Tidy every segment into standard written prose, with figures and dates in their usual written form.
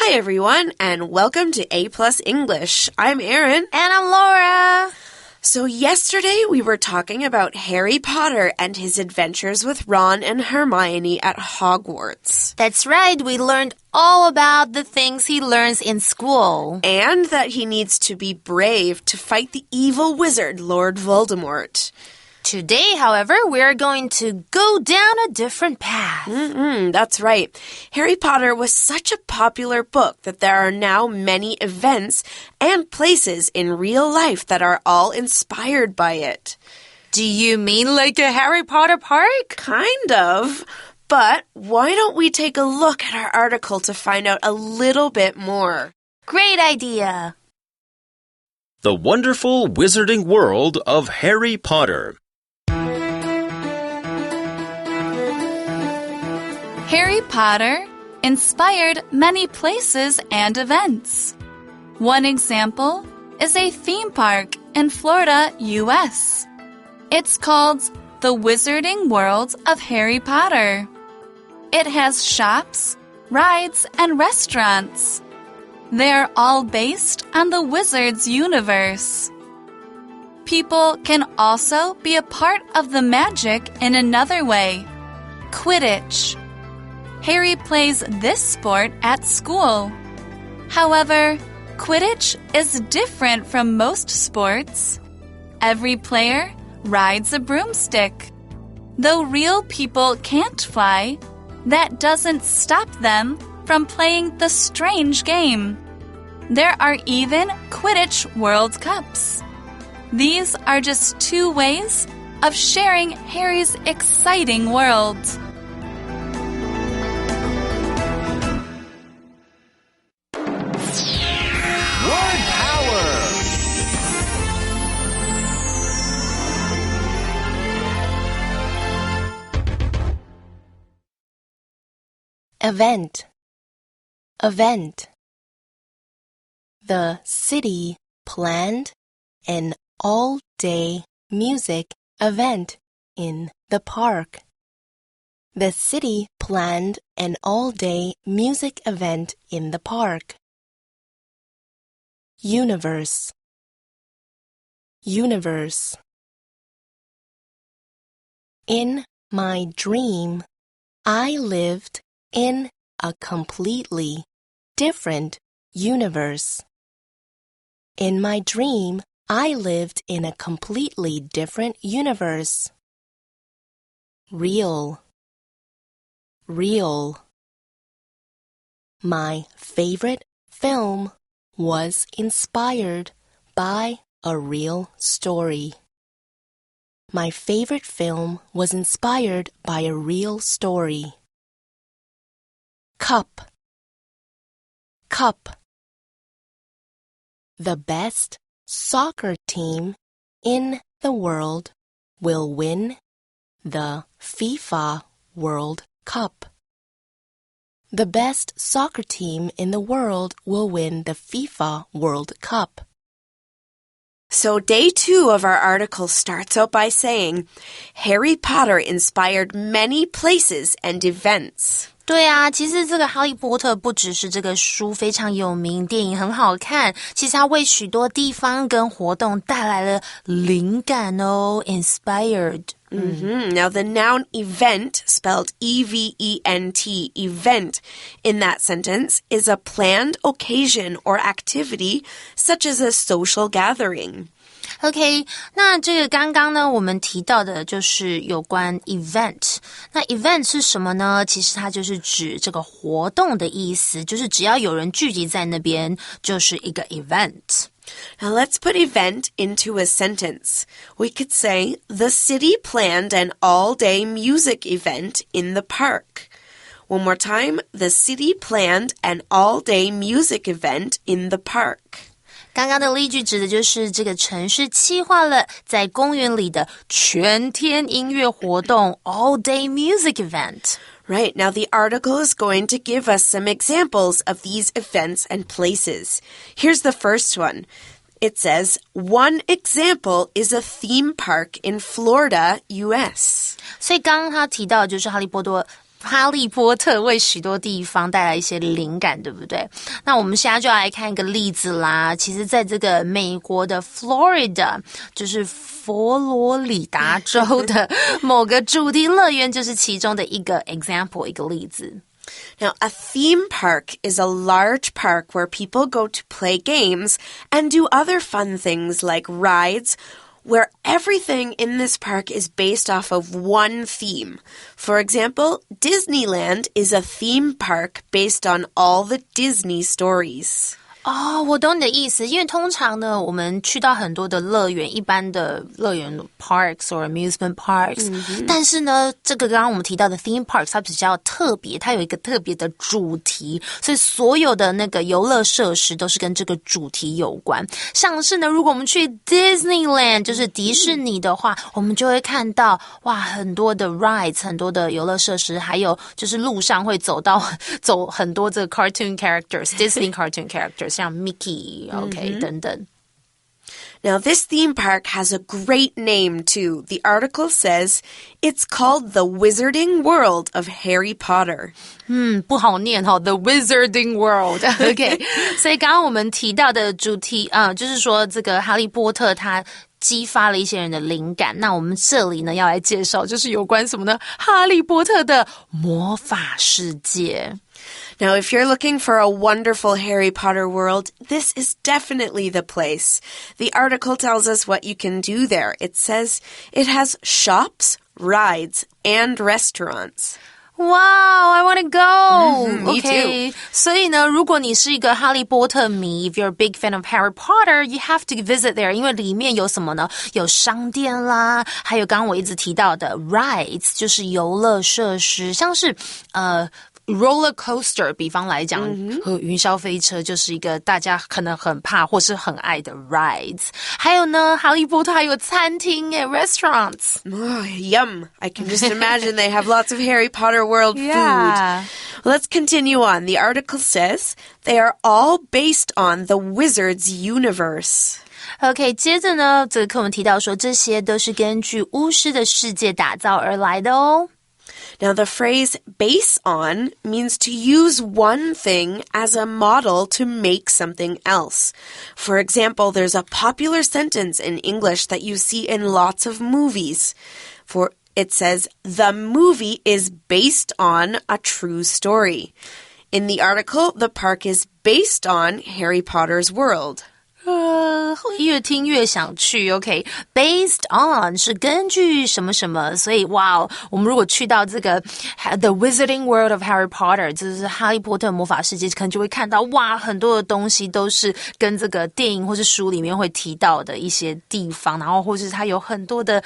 Hi, everyone, and welcome to A+ English. I'm Erin. And I'm Laura. So yesterday we were talking about Harry Potter and his adventures with Ron and Hermione at Hogwarts. That's right. We learned all about the things he learns in school. And that he needs to be brave to fight the evil wizard, Lord Voldemort. Today, however, we're going to go down a different path. That's right. Harry Potter was such a popular book that there are now many events and places in real life that are all inspired by it. Do you mean like a Harry Potter park? Kind of. But why don't we take a look at our article to find out a little bit more? Great idea. The Wonderful Wizarding World of Harry Potter. Harry Potter inspired many places and events. One example is a theme park in Florida, U.S. It's called The Wizarding World of Harry Potter. It has shops, rides, and restaurants. They're all based on the Wizard's universe. People can also be a part of the magic in another way, Quidditch. Harry plays this sport at school. However, Quidditch is different from most sports. Every player rides a broomstick. Though real people can't fly, that doesn't stop them from playing the strange game. There are even Quidditch World Cups. These are just two ways of sharing Harry's exciting world. Word power! Event. The city planned an all-day music event in the park. The city planned an all-day music event in the park. Universe. In my dream, I lived in a completely different universe. In my dream, I lived in a completely different universe. Real. My favorite film was inspired by a real story. My favorite film was inspired by a real story. Cup. The best soccer team in the world will win the FIFA World Cup. The best soccer team in the world will win the FIFA World Cup. So day 2 of our article starts out by saying, Harry Potter inspired many places and events. 对啊，其实这个哈利波特不只是这个书非常有名，电影很好看，其实它为许多地方跟活动带来了灵感哦 ，inspired。Now the noun event, spelled E-V-E-N-T, event, in that sentence is a planned occasion or activity such as a social gathering. OK， 那这个刚刚呢，我们提到的就是有关 event。那 event 是什么呢？其实它就是指这个活动的意思，就是只要有人聚集在那边，就是一个 event。Now let's put event into a sentence. We could say, the city planned an all-day music event in the park. One more time, the city planned an all-day music event in the park. 刚刚的例句指的就是这个城市企划了在公园里的全天音乐活动 all-day music event. Right, now the article is going to give us some examples of these events and places. Here's the first one. It says, one example is a theme park in Florida, U.S. 所以刚刚他提到的就是哈利波特哈利波特为许多地方带来一些灵感，对不对？那我们现在就来看一个例子啦。其实在这个美国的 Florida， 就是佛罗里达州的某个主题乐园，就是其中的一个 example， 一个例子。Now, a theme park is a large park where people go to play games and do other fun things like rides, where everything in this park is based off of one theme. For example, Disneyland is a theme park based on all the Disney stories. 哦，我懂你的意思，因为通常呢，我们去到很多的乐园，一般的乐园 parks or amusement parks，但是呢，这个刚刚我们提到的 theme parks， 它比较特别，它有一个特别的主题，所以所有的那个游乐设施都是跟这个主题有关。像是呢，如果我们去 Disneyland， 就是迪士尼的话，我们就会看到哇，很多的 rides， 很多的游乐设施，还有就是路上会走很多这个 cartoon characters，Disney cartoon characters。像 Mickey, okay, 等等。Now, this theme park has a great name, too. The article says it's called the Wizarding World of Harry Potter. 不好念齁 The Wizarding World. Okay. 所以刚刚我们提到的主题就是说这个哈利波特它激发了一些人的灵感。那我们这里呢要来介绍就是有关什么呢？哈利波特的魔法世界。Now, if you're looking for a wonderful Harry Potter world, this is definitely the place. The article tells us what you can do there. It says it has shops, rides, and restaurants. Wow, I want to go! Me okay. too. 所以呢，如果你是一个哈利波特迷 if you're a big fan of Harry Potter, you have to visit there. 因为里面有什么呢？有商店啦，还有刚刚我一直提到的 rides， 就是游乐设施，像是roller coaster 比方来讲云霄飞车就是一个大家可能很怕或是很爱的 rides 还有呢哈利波特还有餐厅耶 restaurants yum I can just imagine they have lots of Harry Potter world yeah. food. Let's continue on. The article says they are all based on the Wizard's universe. OK, 接着呢这个课文提到说这些都是根据巫师的世界打造而来的哦。Now, the phrase base on means to use one thing as a model to make something else. For example, there's a popular sentence in English that you see in lots of movies. It says, the movie is based on a true story. In the article, the park is based on Harry Potter's world. 越听越想去 OK based on 是根据什么什么所以哇我们如果去到这个 The Wizarding World of Harry Potter 就是哈利波特魔法世界可能就会看到哇很多的东西都是跟这个电影或是书里面会提到的一些地方然后或是它有很多的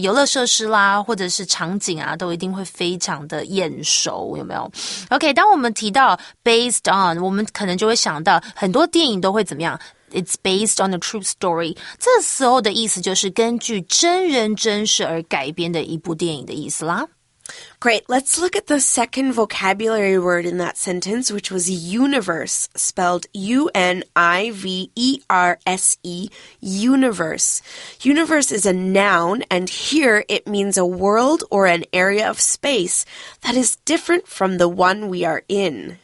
游乐设施啦或者是场景啊都一定会非常的眼熟有没有 OK 当我们提到 based on 我们可能就会想到很多电影都会怎么样It's based on a true story. 这时候的意思就是根据真人真事而改编的一部电影的意思啦。Great. Let's look at the second vocabulary word in that sentence, which was universe, spelled U-N-I-V-E-R-S-E, universe. Universe is a noun, and here it means a world or an area of space that is different from the one we are in.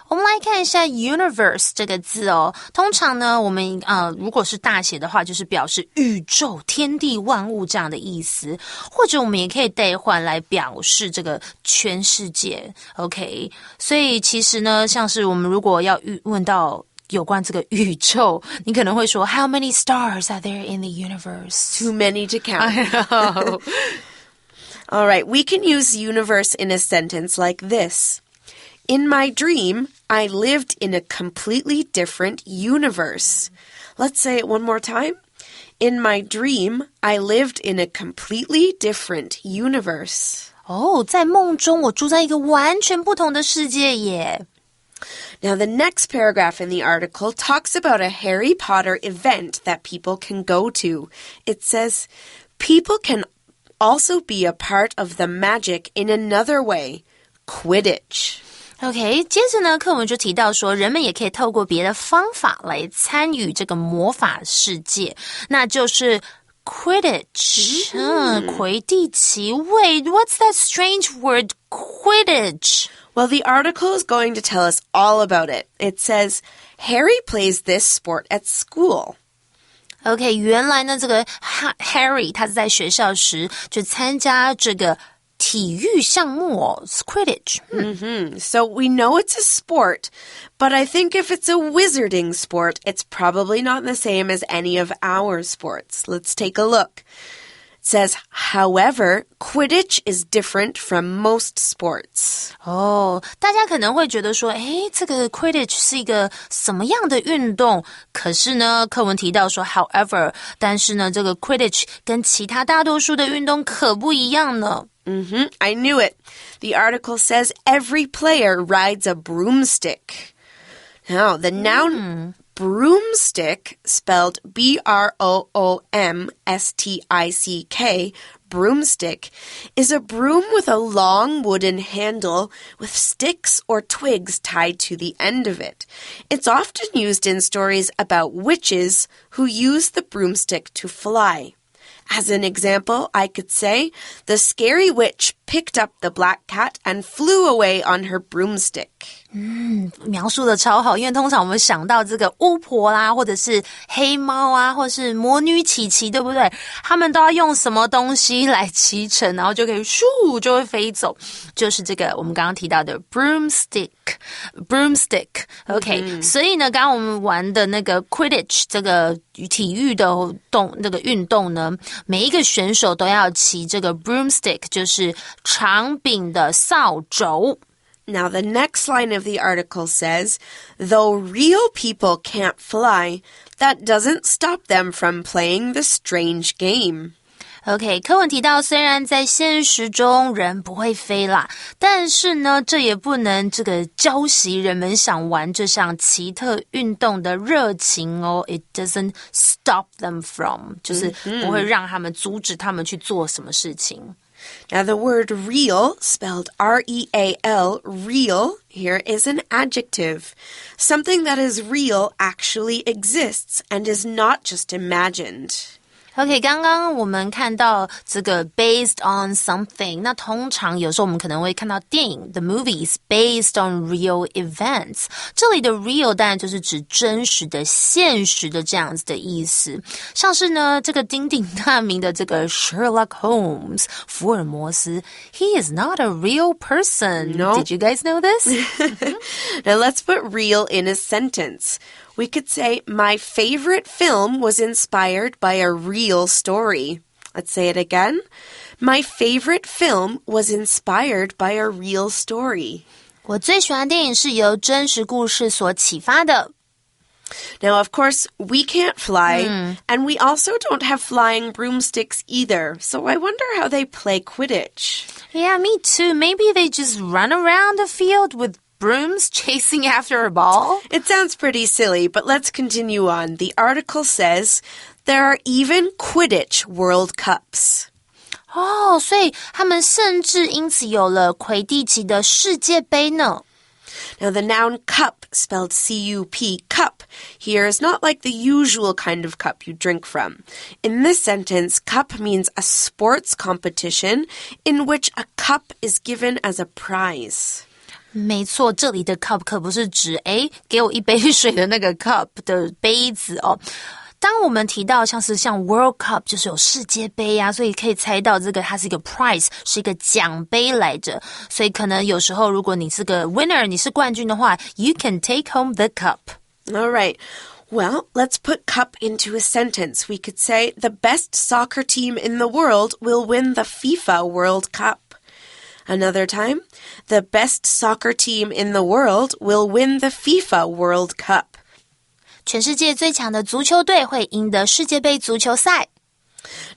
我们来看一下 universe 这个字哦通常呢我们如果是大写的话就是表示宇宙天地万物这样的意思或者我们也可以代换来表示这个全世界 OK 所以其实呢像是我们如果要问到有关这个宇宙你可能会说 How many stars are there in the universe? Too many to count. I know. All right, we can use universe in a sentence like this.In my dream, I lived in a completely different universe. Let's say it one more time. In my dream, I lived in a completely different universe. 在梦中我住在一个完全不同的世界耶。Now, the next paragraph in the article talks about a Harry Potter event that people can go to. It says, people can also be a part of the magic in another way, Quidditch.OK 接着呢课文就提到说人们也可以透过别的方法来参与这个魔法世界那就是 Quidditch. 魁地奇. Wait, what's that strange word, Quidditch? Well, the article is going to tell us all about it. It says, Harry plays this sport at school. OK, 原来呢，这个 Harry 他是在学校时就参加这个体育项目哦 Quidditch. So we know it's a sport, but I think if it's a wizarding sport, it's probably not the same as any of our sports. Let's take a look. It says, however, Quidditch is different from most sports. 大家可能会觉得说，这个 Quidditch 是一个什么样的运动？可是呢，课文提到说 however， 但是呢，这个 Quidditch 跟其他大多数的运动可不一样呢。I knew it. The article says every player rides a broomstick. Now, the noun broomstick, spelled B-R-O-O-M-S-T-I-C-K, broomstick, is a broom with a long wooden handle with sticks or twigs tied to the end of it. It's often used in stories about witches who use the broomstick to fly. As an example, I could say, the scary witch picked up the black cat and flew away on her broomstick. 描述的超好，因为通常我们想到这个巫婆啦，或者是黑猫啊，或是魔女琪琪，对不对？他们都要用什么东西来骑乘，然后就可以咻就会飞走，就是这个我们刚刚提到的 broomstick。OK，所以呢，刚刚我们玩的那个 Quidditch 这个体育的那个运动呢，每一个选手都要骑这个 broomstick， 就是长柄的扫帚。Now, the next line of the article says, though real people can't fly, that doesn't stop them from playing the strange game. OK， 课文提到，虽然在现实中人不会飞啦，但是呢，这也不能这个浇熄人们想玩这项奇特运动的热情哦。It doesn't stop them from， 就是不会让他们阻止他们去做什么事情。Now, the word real, spelled R-E-A-L, real, here is an adjective. Something that is real actually exists and is not just imagined. OK， 刚刚我们看到这个 based on something， 那通常有时候我们可能会看到电影 The movies based on real events， 这里的 real 当然就是指真实的、现实的这样子的意思。像是呢，这个鼎鼎大名的这个 Sherlock Holmes 福尔摩斯 He is not a real person. No. Did you guys know this? Now, let's put real in a sentence. We could say, my favorite film was inspired by a real story. Let's say it again. My favorite film was inspired by a real story. 我最喜欢的电影是由真实故事所启发的。Now, of course, we can't fly, and we also don't have flying broomsticks either. So I wonder how they play Quidditch. Yeah, me too. Maybe they just run around the field with brooms chasing after a ball? It sounds pretty silly, but let's continue on. The article says there are even Quidditch World Cups. 所以他们甚至因此有了魁地奇的世界杯呢。Now, the noun cup, spelled C-U-P, cup, here is not like the usual kind of cup you drink from. In this sentence, cup means a sports competition in which a cup is given as a prize. 没错，这里的 cup 可不是指给我一杯水的那个 cup 的杯子哦。当我们提到像 World Cup 就是有世界杯啊，所以可以猜到这个它是一个 prize， 是一个奖杯来着。所以可能有时候如果你是个 winner， 你是冠军的话 you can take home the cup. All right. Well, let's put cup into a sentence. We could say the best soccer team in the world will win the FIFA World Cup.Another time, the best soccer team in the world will win the FIFA World Cup. 全世界最强的足球队会赢得世界杯足球赛。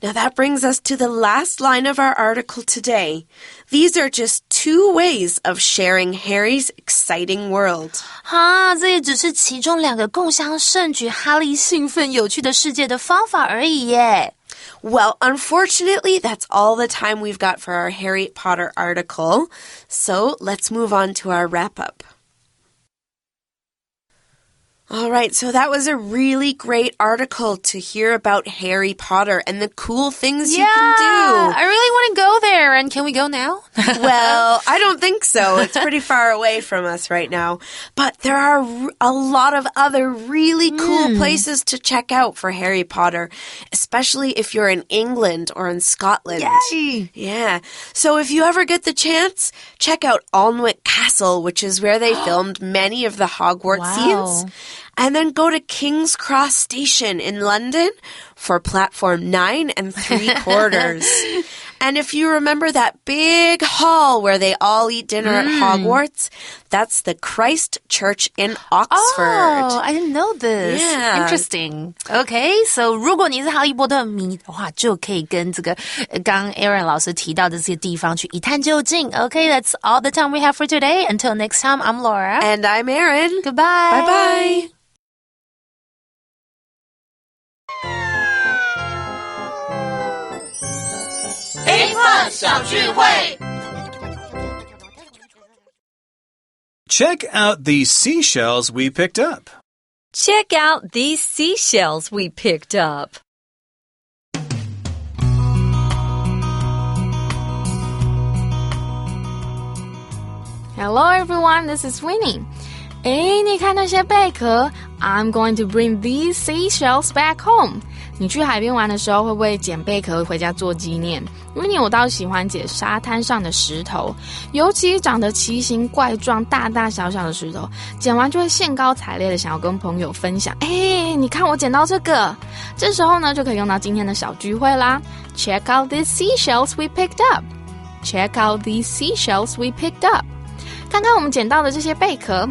Now that brings us to the last line of our article today. These are just 2 ways of sharing Harry's exciting world. 这也只是其中2个共襄盛举哈利兴奋有趣的世界的方法而已耶。Well, unfortunately, that's all the time we've got for our Harry Potter article. So let's move on to our wrap-up. All All right, so that was a really great article to hear about Harry Potter and the cool things you can do. I really want to go there. And can we go now? Well, I don't think so. It's pretty far away from us right now. But there are a lot of other really cool places to check out for Harry Potter, especially if you're in England or in Scotland. Yay! Yeah. So if you ever get the chance, check out Alnwick Castle, which is where they filmed many of the Hogwarts scenes. And then go to King's Cross Station in London for platform 9 3/4. And if you remember that big hall where they all eat dinner at Hogwarts, that's the Christ Church in Oxford. Oh, I didn't know this. Yeah. Interesting. Okay, so 如果你是哈利波特迷的话，就可以跟这个刚 Aaron 老师提到的这些地方去一探究竟。Okay, that's all the time we have for today. Until next time, I'm Laura. And I'm Erin. Goodbye. Bye-bye. A+ 小聚会 Check out these seashells we picked up. Check out these seashells we picked up. Hello everyone, this is Winnie. 诶，你看那些贝壳 I'm going to bring these seashells back home. 你去海边玩的时候会不会捡贝壳回家做纪念？因为我倒喜欢捡沙滩上的石头，尤其长得奇形怪状、大大小小的石头，捡完就会兴高采烈的想要跟朋友分享。诶，你看我捡到这个，这时候呢就可以用到今天的小聚会啦。Check out these seashells we picked up. Check out these seashells we picked up. 看看我们捡到的这些贝壳。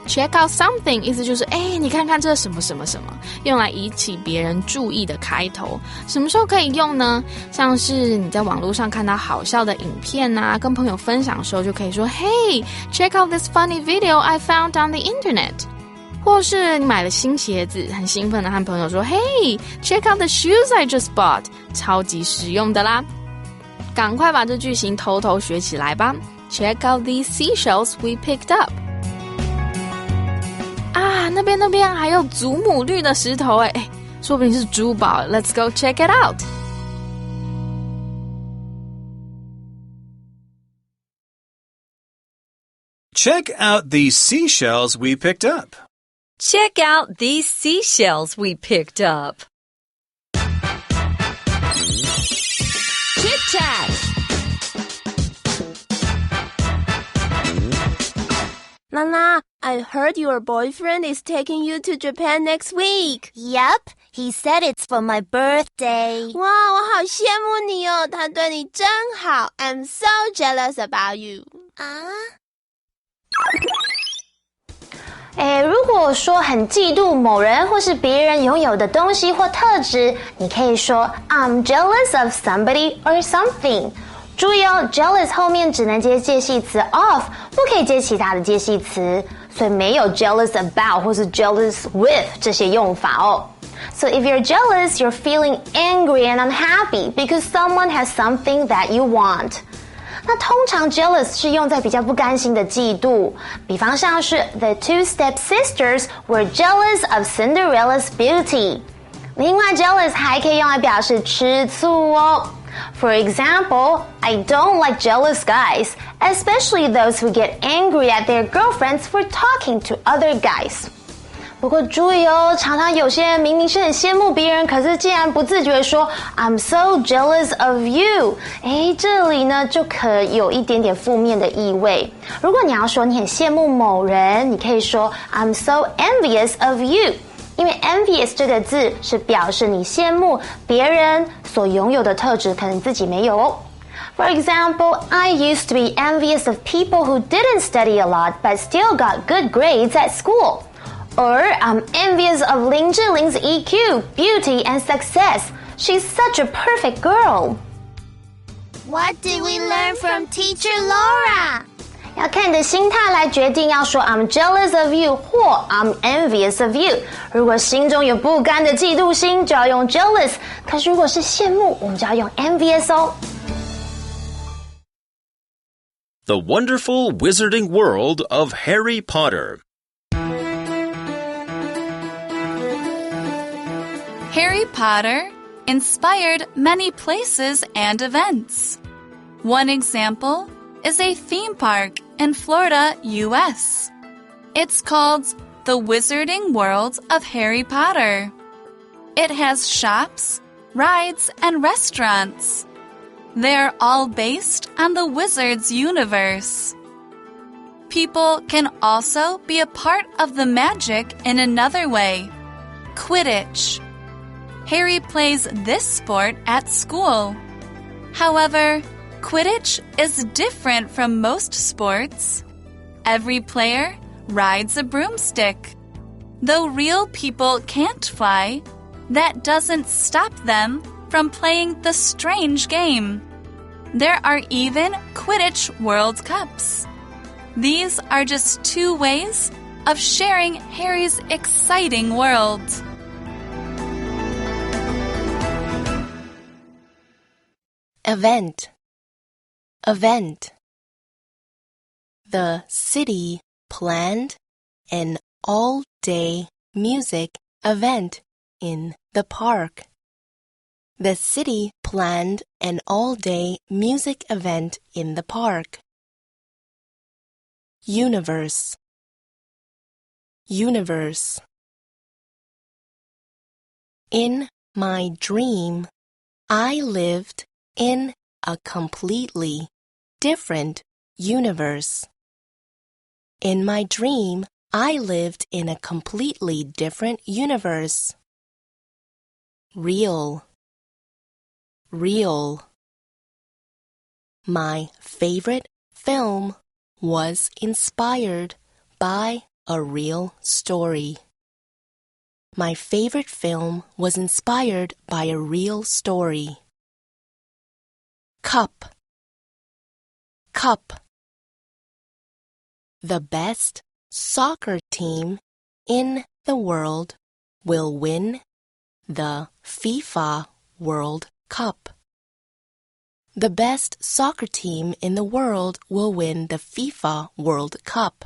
Check out something 意思就是你看看这什么什么什么，用来引起别人注意的开头。什么时候可以用呢？像是你在网络上看到好笑的影片啊，跟朋友分享的时候就可以说 Hey, check out this funny video I found on the internet. 或是你买了新鞋子，很兴奋的和朋友说 Hey, check out the shoes I just bought. 超级实用的啦。赶快把这句型偷偷学起来吧。Check out these seashells we picked up. 啊，那边还有祖母绿的石头说不定是珠宝。Let's go check it out. Check out these seashells we picked up. Check out these seashells we picked up. Chit Chat. Nana, I heard your boyfriend is taking you to Japan next week. Yep, he said it's for my birthday. 哇，我好羡慕你哦，他对你真好。I'm so jealous about you. 如果说很嫉妒某人或是别人拥有的东西或特质，你可以说 I'm jealous of somebody or something. 注意哦 jealous 后面只能接介系词 of， 不可以接其他的介系词，所以没有 jealous about 或是 jealous with 这些用法哦。So if you're jealous, you're feeling angry and unhappy because someone has something that you want. 那通常 jealous 是用在比较不甘心的嫉妒，比方像是 The two stepsisters were jealous of Cinderella's beauty. 另外 jealous 还可以用来表示吃醋哦。For example, I don't like jealous guys, especially those who get angry at their girlfriends for talking to other guys. 不过注意哦，常常有些人明明是很羡慕别人，可是竟然不自觉地说 I'm so jealous of you. 这里呢就可有一点点负面的意味。如果你要说你很羡慕某人，你可以说 I'm so envious of you.因为 envious 这个字是表示你羡慕别人所拥有的特质，可能自己没有哦。For example, I used to be envious of people who didn't study a lot but still got good grades at school. Or I'm envious of Lin Zhiling's EQ, beauty, and success. She's such a perfect girl. What did we learn from Teacher Laura?要看你的心态来决定要说 I'm jealous of you 或 I'm envious of you. 如果心中有不甘的嫉妒心，就要用 jealous. 可是如果是羡慕，我们就要用 envious 哦。The Wonderful Wizarding World of Harry Potter. Harry Potter inspired many places and events. One example is a theme park in Florida, U.S. It's called the Wizarding World of Harry Potter. It has shops, rides, and restaurants. They're all based on the Wizard's universe. People can also be a part of the magic in another way. Quidditch. Harry plays this sport at school. However, Quidditch is different from most sports. Every player rides a broomstick. Though real people can't fly, that doesn't stop them from playing the strange game. There are even Quidditch World Cups. These are just two ways of sharing Harry's exciting world. Event. Event. The city planned an all-day music event in the park. The city planned an all-day music event in the park. Universe. Universe. In my dream, I lived in a completely different universe. In my dream, I lived in a completely different universe. Real. Real. My favorite film was inspired by a real story. My favorite film was inspired by a real story. Cup. Cup. The best soccer team in the world will win the FIFA World Cup. The best soccer team in the world will win the FIFA World Cup.